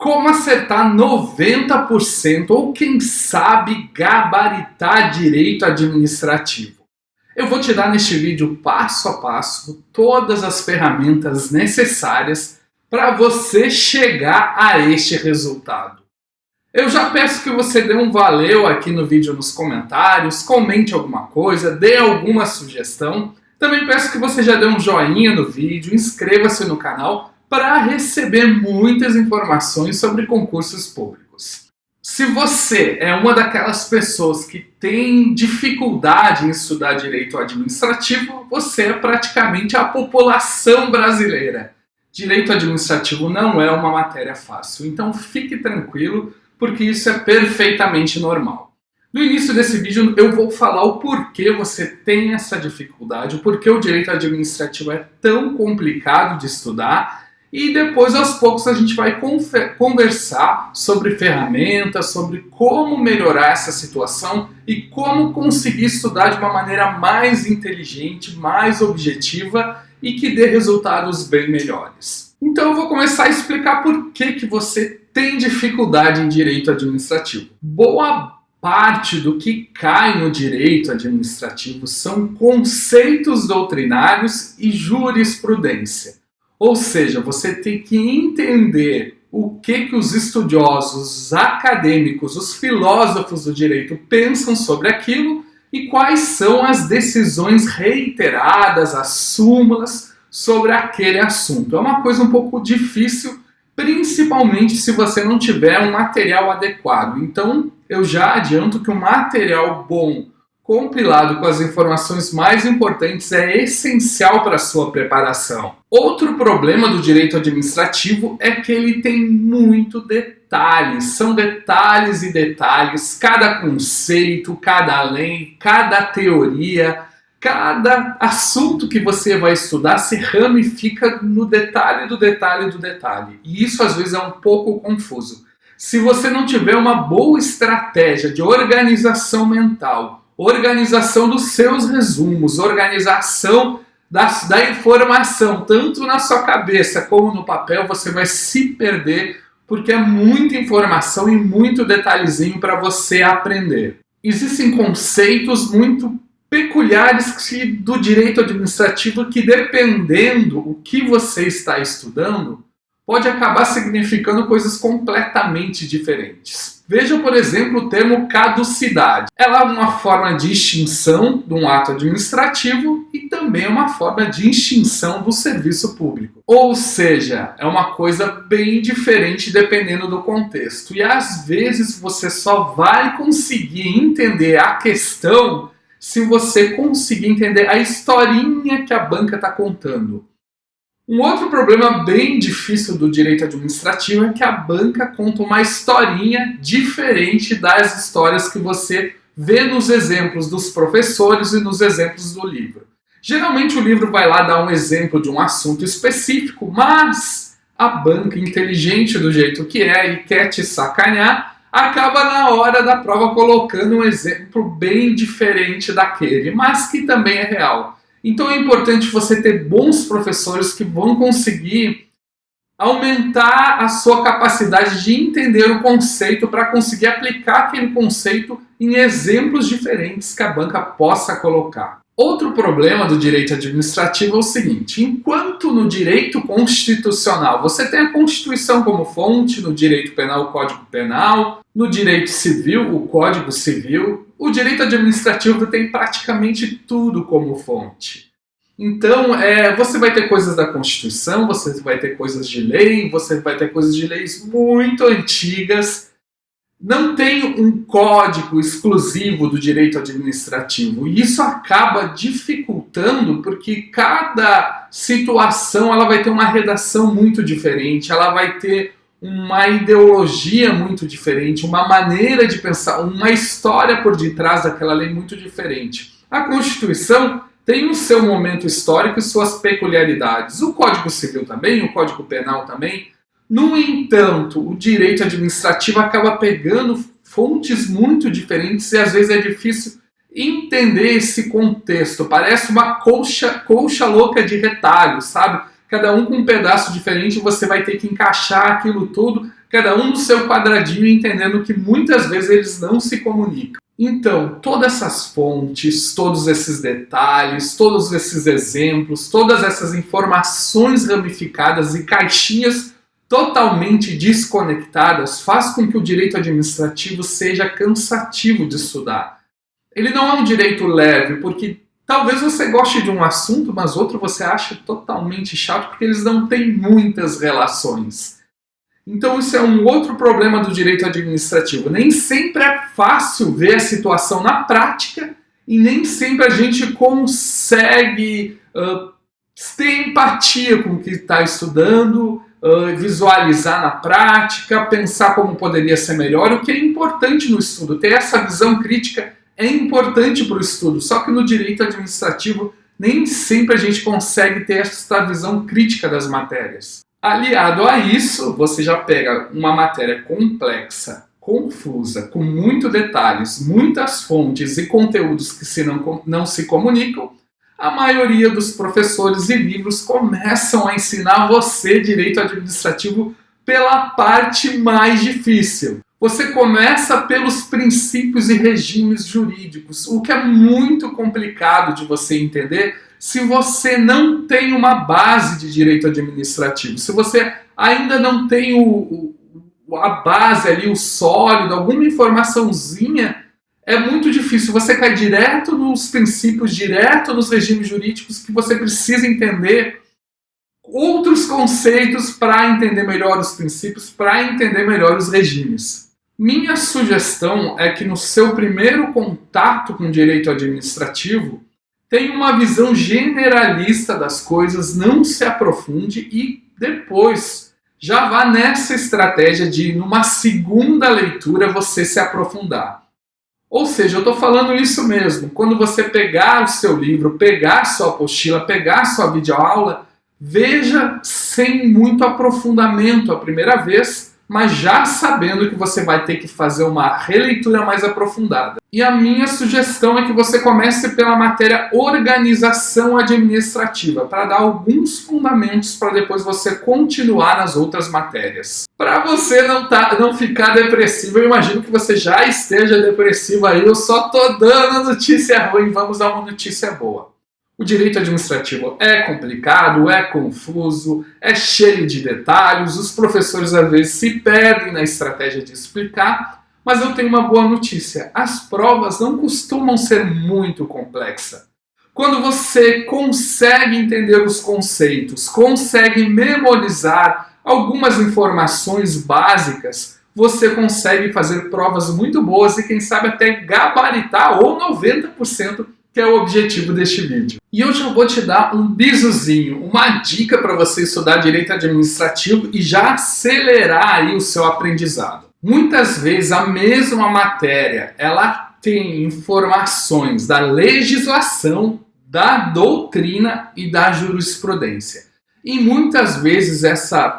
Como acertar 90% ou quem sabe gabaritar direito administrativo? Eu vou te dar neste vídeo passo a passo todas as ferramentas necessárias para você chegar a este resultado. Eu já peço que você dê um valeu aqui no vídeo nos comentários, comente alguma coisa, dê alguma sugestão. Também peço que você já dê um joinha no vídeo, inscreva-se no canal para receber muitas informações sobre concursos públicos. Se você é uma daquelas pessoas que tem dificuldade em estudar direito administrativo, você é praticamente a população brasileira. Direito administrativo não é uma matéria fácil, então fique tranquilo, porque isso é perfeitamente normal. No início desse vídeo eu vou falar o porquê você tem essa dificuldade, o porquê o direito administrativo é tão complicado de estudar, e depois aos poucos a gente vai conversar sobre ferramentas, sobre como melhorar essa situação e como conseguir estudar de uma maneira mais inteligente, mais objetiva e que dê resultados bem melhores. Então eu vou começar a explicar por que você tem dificuldade em direito administrativo. Boa parte do que cai no direito administrativo são conceitos doutrinários e jurisprudência. Ou seja, você tem que entender o que os estudiosos, os acadêmicos, os filósofos do direito pensam sobre aquilo e quais são as decisões reiteradas, as súmulas sobre aquele assunto. É uma coisa um pouco difícil, principalmente se você não tiver um material adequado. Então, eu já adianto que um material bom, compilado com as informações mais importantes, é essencial para a sua preparação. Outro problema do direito administrativo é que ele tem muito detalhes. São detalhes e detalhes, cada conceito, cada lei, cada teoria, cada assunto que você vai estudar se ramifica no detalhe do detalhe do detalhe. E isso às vezes é um pouco confuso. Se você não tiver uma boa estratégia de organização mental, organização dos seus resumos, organização da informação, tanto na sua cabeça como no papel, você vai se perder, porque é muita informação e muito detalhezinho para você aprender. Existem conceitos muito peculiares do direito administrativo que, dependendo do que você está estudando, pode acabar significando coisas completamente diferentes. Veja, por exemplo, o termo caducidade. Ela é uma forma de extinção de um ato administrativo e também é uma forma de extinção do serviço público. Ou seja, é uma coisa bem diferente dependendo do contexto. E às vezes você só vai conseguir entender a questão se você conseguir entender a historinha que a banca está contando. Um outro problema bem difícil do direito administrativo é que a banca conta uma historinha diferente das histórias que você vê nos exemplos dos professores e nos exemplos do livro. Geralmente o livro vai lá dar um exemplo de um assunto específico, mas a banca, inteligente do jeito que é e quer te sacanear, acaba na hora da prova colocando um exemplo bem diferente daquele, mas que também é real. Então é importante você ter bons professores que vão conseguir aumentar a sua capacidade de entender o conceito para conseguir aplicar aquele conceito em exemplos diferentes que a banca possa colocar. Outro problema do direito administrativo é o seguinte: enquanto no direito constitucional você tem a Constituição como fonte, no direito penal o Código Penal, no direito civil o Código Civil, o direito administrativo tem praticamente tudo como fonte. Então, você vai ter coisas da Constituição, você vai ter coisas de lei, você vai ter coisas de leis muito antigas. Não tem um código exclusivo do direito administrativo. E isso acaba dificultando, porque cada situação ela vai ter uma redação muito diferente, ela vai ter uma ideologia muito diferente, uma maneira de pensar, uma história por detrás daquela lei muito diferente. A Constituição tem o seu momento histórico e suas peculiaridades. O Código Civil também, o Código Penal também. No entanto, o direito administrativo acaba pegando fontes muito diferentes e às vezes é difícil entender esse contexto. Parece uma colcha louca de retalhos, sabe? Cada um com um pedaço diferente, você vai ter que encaixar aquilo tudo cada um no seu quadradinho, entendendo que muitas vezes eles não se comunicam. Então, todas essas fontes, todos esses detalhes, todos esses exemplos, todas essas informações ramificadas e caixinhas totalmente desconectadas faz com que o direito administrativo seja cansativo de estudar. Ele não é um direito leve, porque talvez você goste de um assunto, mas outro você acha totalmente chato, porque eles não têm muitas relações. Então isso é um outro problema do direito administrativo. Nem sempre é fácil ver a situação na prática e nem sempre a gente consegue ter empatia com o que está estudando, visualizar na prática, pensar como poderia ser melhor, o que é importante no estudo. Ter essa visão crítica é importante para o estudo, só que no direito administrativo nem sempre a gente consegue ter essa visão crítica das matérias. Aliado a isso, você já pega uma matéria complexa, confusa, com muitos detalhes, muitas fontes e conteúdos que não se comunicam. A maioria dos professores e livros começam a ensinar você direito administrativo pela parte mais difícil. Você começa pelos princípios e regimes jurídicos, o que é muito complicado de você entender se você não tem uma base de direito administrativo. Se você ainda não tem a base ali, o sólido, alguma informaçãozinha, é muito difícil. Você cai direto nos princípios, direto nos regimes jurídicos que você precisa entender outros conceitos para entender melhor os princípios, para entender melhor os regimes. Minha sugestão é que no seu primeiro contato com direito administrativo, tenha uma visão generalista das coisas, não se aprofunde e depois já vá nessa estratégia de, numa segunda leitura, você se aprofundar. Ou seja, eu estou falando isso mesmo. Quando você pegar o seu livro, pegar a sua apostila, pegar a sua videoaula, veja sem muito aprofundamento a primeira vez, mas já sabendo que você vai ter que fazer uma releitura mais aprofundada. E a minha sugestão é que você comece pela matéria organização administrativa, para dar alguns fundamentos para depois você continuar nas outras matérias. Para você não ficar depressivo, eu imagino que você já esteja depressivo aí, eu só tô dando notícia ruim, vamos dar uma notícia boa. O direito administrativo é complicado, é confuso, é cheio de detalhes, os professores às vezes se perdem na estratégia de explicar, mas eu tenho uma boa notícia, as provas não costumam ser muito complexas. Quando você consegue entender os conceitos, consegue memorizar algumas informações básicas, você consegue fazer provas muito boas e quem sabe até gabaritar ou 90%, que é o objetivo deste vídeo. E eu já vou te dar um bizuzinho, uma dica para você estudar direito administrativo e já acelerar aí o seu aprendizado. Muitas vezes a mesma matéria, ela tem informações da legislação, da doutrina e da jurisprudência. E muitas vezes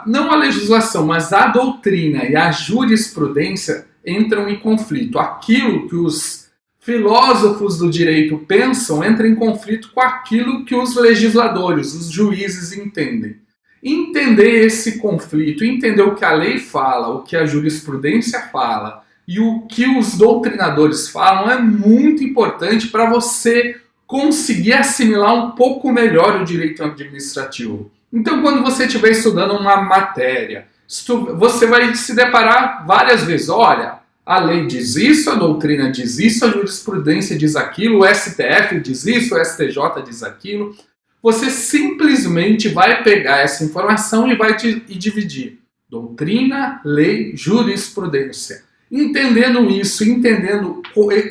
não a legislação, mas a doutrina e a jurisprudência entram em conflito. Aquilo que os filósofos do direito pensam entra em conflito com aquilo que os legisladores, os juízes entendem. Entender esse conflito, entender o que a lei fala, o que a jurisprudência fala e o que os doutrinadores falam é muito importante para você conseguir assimilar um pouco melhor o direito administrativo. Então, quando você estiver estudando uma matéria, você vai se deparar várias vezes. Olha, a lei diz isso, a doutrina diz isso, a jurisprudência diz aquilo, o STF diz isso, o STJ diz aquilo. Você simplesmente vai pegar essa informação e vai dividir doutrina, lei, jurisprudência. Entendendo isso, entendendo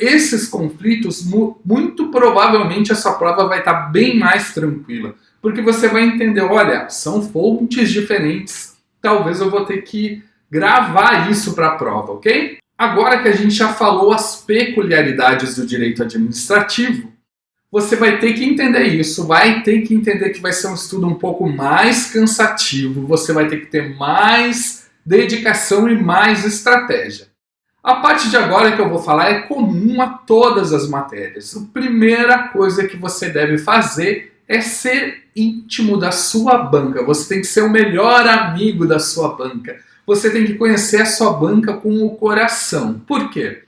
esses conflitos, muito provavelmente a sua prova vai estar bem mais tranquila. Porque você vai entender, olha, são fontes diferentes, talvez eu vou ter que gravar isso para a prova, ok? Agora que a gente já falou as peculiaridades do direito administrativo, você vai ter que entender isso, vai ter que entender que vai ser um estudo um pouco mais cansativo, você vai ter que ter mais dedicação e mais estratégia. A parte de agora que eu vou falar é comum a todas as matérias. A primeira coisa que você deve fazer é ser íntimo da sua banca. Você tem que ser o melhor amigo da sua banca. você tem que conhecer a sua banca com o coração. Por quê?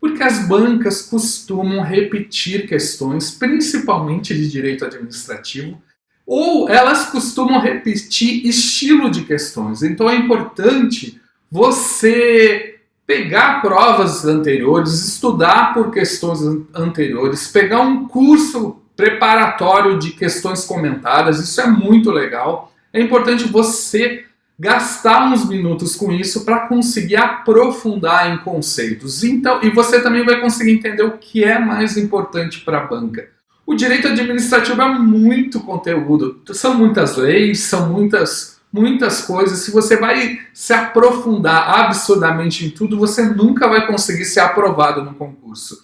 Porque as bancas costumam repetir questões, principalmente de direito administrativo, ou elas costumam repetir estilo de questões. Então é importante você pegar provas anteriores, estudar por questões anteriores, pegar um curso preparatório de questões comentadas, isso é muito legal. É importante você gastar uns minutos com isso para conseguir aprofundar em conceitos. Então, e você também vai conseguir entender o que é mais importante para a banca. O direito administrativo é muito conteúdo, são muitas leis, são muitas coisas. Se você vai se aprofundar absurdamente em tudo, você nunca vai conseguir ser aprovado no concurso.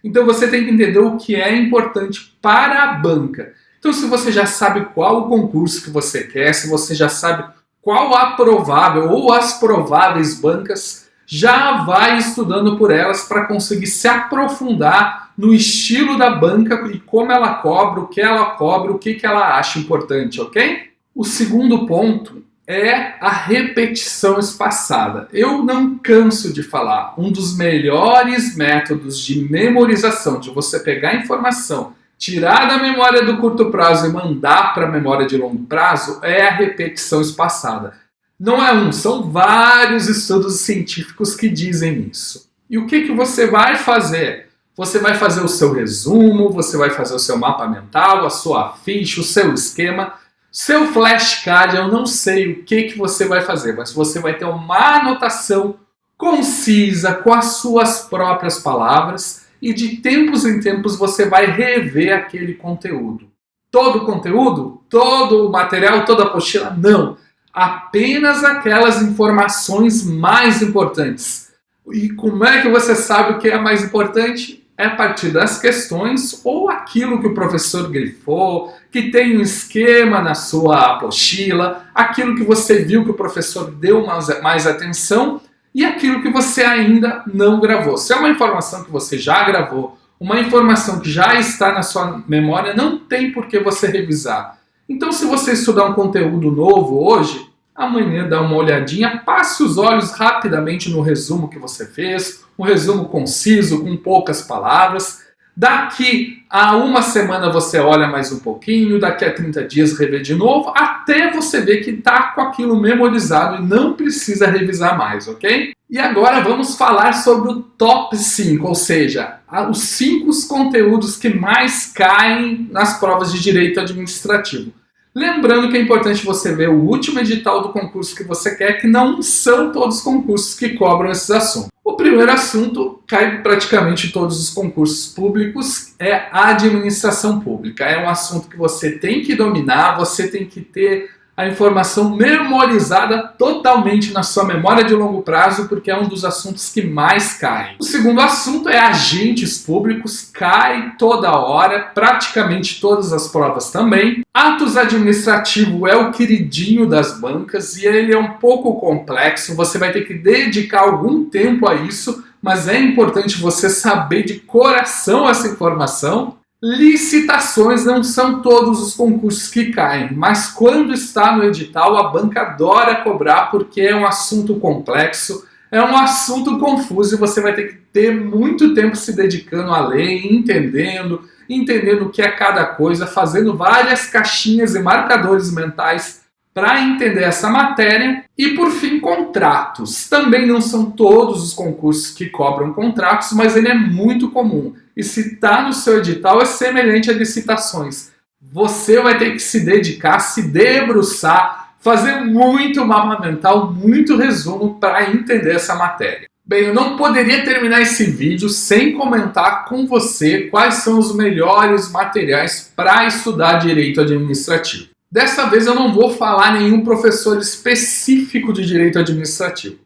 Então você tem que entender o que é importante para a banca. Então se você já sabe qual o concurso que você quer, se você já sabe qual a provável ou as prováveis bancas, já vai estudando por elas para conseguir se aprofundar no estilo da banca e como ela cobra, o que ela cobra, o que ela acha importante, ok? O segundo ponto é a repetição espaçada. Eu não canso de falar, um dos melhores métodos de memorização, de você pegar a informação, tirar da memória do curto prazo e mandar para a memória de longo prazo, é a repetição espaçada. Não é um, são vários estudos científicos que dizem isso. E o que você vai fazer? Você vai fazer o seu resumo, você vai fazer o seu mapa mental, a sua ficha, o seu esquema, seu flashcard. Eu não sei o que você vai fazer, mas você vai ter uma anotação concisa com as suas próprias palavras e de tempos em tempos você vai rever aquele conteúdo. Todo o conteúdo? Todo o material? Toda a apostila? Não. Apenas aquelas informações mais importantes. E como é que você sabe o que é mais importante? É a partir das questões ou aquilo que o professor grifou, que tem um esquema na sua apostila, aquilo que você viu que o professor deu mais atenção e aquilo que você ainda não gravou. Se é uma informação que você já gravou, uma informação que já está na sua memória, não tem por que você revisar. Então, se você estudar um conteúdo novo hoje, amanhã dá uma olhadinha, passe os olhos rapidamente no resumo que você fez, um resumo conciso, com poucas palavras. Daqui a uma semana você olha mais um pouquinho, daqui a 30 dias revê de novo, até você ver que está com aquilo memorizado e não precisa revisar mais, ok? E agora vamos falar sobre o top 5, ou seja, os 5 conteúdos que mais caem nas provas de direito administrativo. Lembrando que é importante você ver o último edital do concurso que você quer, que não são todos os concursos que cobram esses assuntos. O primeiro assunto cai praticamente em todos os concursos públicos, é a administração pública. É um assunto que você tem que dominar, você tem que ter a informação memorizada totalmente na sua memória de longo prazo, porque é um dos assuntos que mais caem. O segundo assunto é agentes públicos, cai toda hora, praticamente todas as provas também. Atos administrativo é o queridinho das bancas e ele é um pouco complexo, você vai ter que dedicar algum tempo a isso, mas é importante você saber de coração essa informação. Licitações não são todos os concursos que caem, mas quando está no edital a banca adora cobrar porque é um assunto complexo, é um assunto confuso e você vai ter que ter muito tempo se dedicando à lei, entendendo o que é cada coisa, fazendo várias caixinhas e marcadores mentais para entender essa matéria. E por fim, contratos. Também não são todos os concursos que cobram contratos, mas ele é muito comum. E se está no seu edital, é semelhante a licitações. Você vai ter que se dedicar, se debruçar, fazer muito mapa mental, muito resumo para entender essa matéria. Bem, eu não poderia terminar esse vídeo sem comentar com você quais são os melhores materiais para estudar direito administrativo. Dessa vez eu não vou falar nenhum professor específico de direito administrativo.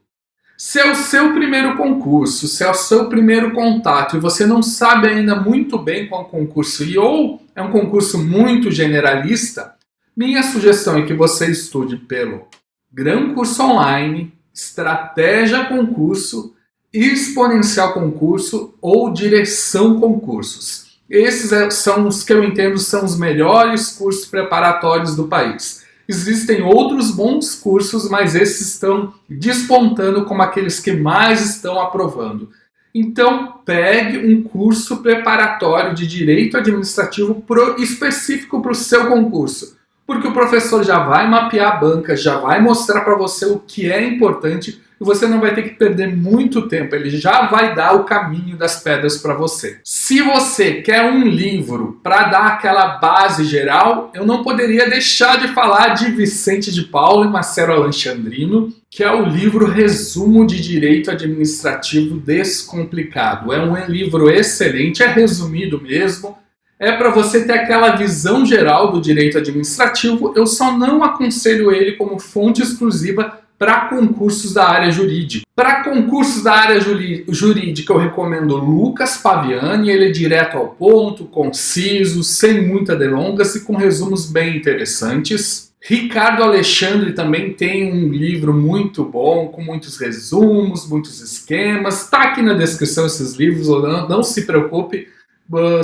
Se é o seu primeiro concurso, se é o seu primeiro contato e você não sabe ainda muito bem qual concurso ir, ou é um concurso muito generalista, minha sugestão é que você estude pelo Gran Curso Online, Estratégia Concurso, Exponencial Concurso ou Direção Concursos. Esses são os que eu entendo são os melhores cursos preparatórios do país. Existem outros bons cursos, mas esses estão despontando como aqueles que mais estão aprovando. Então, pegue um curso preparatório de Direito Administrativo específico para o seu concurso, porque o professor já vai mapear a banca, já vai mostrar para você o que é importante e você não vai ter que perder muito tempo, ele já vai dar o caminho das pedras para você. Se você quer um livro para dar aquela base geral, eu não poderia deixar de falar de Vicente de Paula e Marcelo Alexandrino, que é o livro Resumo de Direito Administrativo Descomplicado. É um livro excelente, é resumido mesmo, é para você ter aquela visão geral do direito administrativo. Eu só não aconselho ele como fonte exclusiva para concursos da área jurídica. Para concursos da área jurídica eu recomendo Lucas Paviani, ele é direto ao ponto, conciso, sem muitas delongas e com resumos bem interessantes. Ricardo Alexandre também tem um livro muito bom, com muitos resumos, muitos esquemas. Está aqui na descrição esses livros, não se preocupe.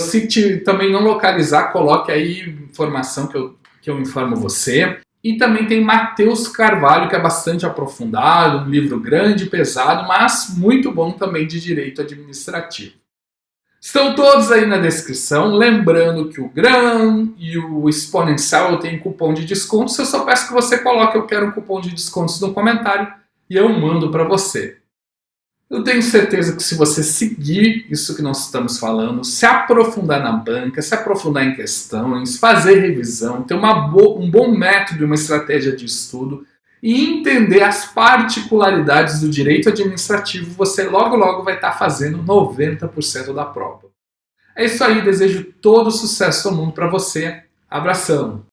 Se também não localizar, coloque aí informação que eu informo você. E também tem Matheus Carvalho, que é bastante aprofundado, um livro grande, pesado, mas muito bom também de direito administrativo. Estão todos aí na descrição, lembrando que o GRAM e o Exponencial têm cupom de descontos. Eu só peço que você coloque "eu quero um cupom de descontos" no comentário e eu mando para você. Eu tenho certeza que se você seguir isso que nós estamos falando, se aprofundar na banca, se aprofundar em questões, fazer revisão, ter um bom método e uma estratégia de estudo e entender as particularidades do direito administrativo, você logo vai estar fazendo 90% da prova. É isso aí, desejo todo o sucesso do mundo para você. Abração!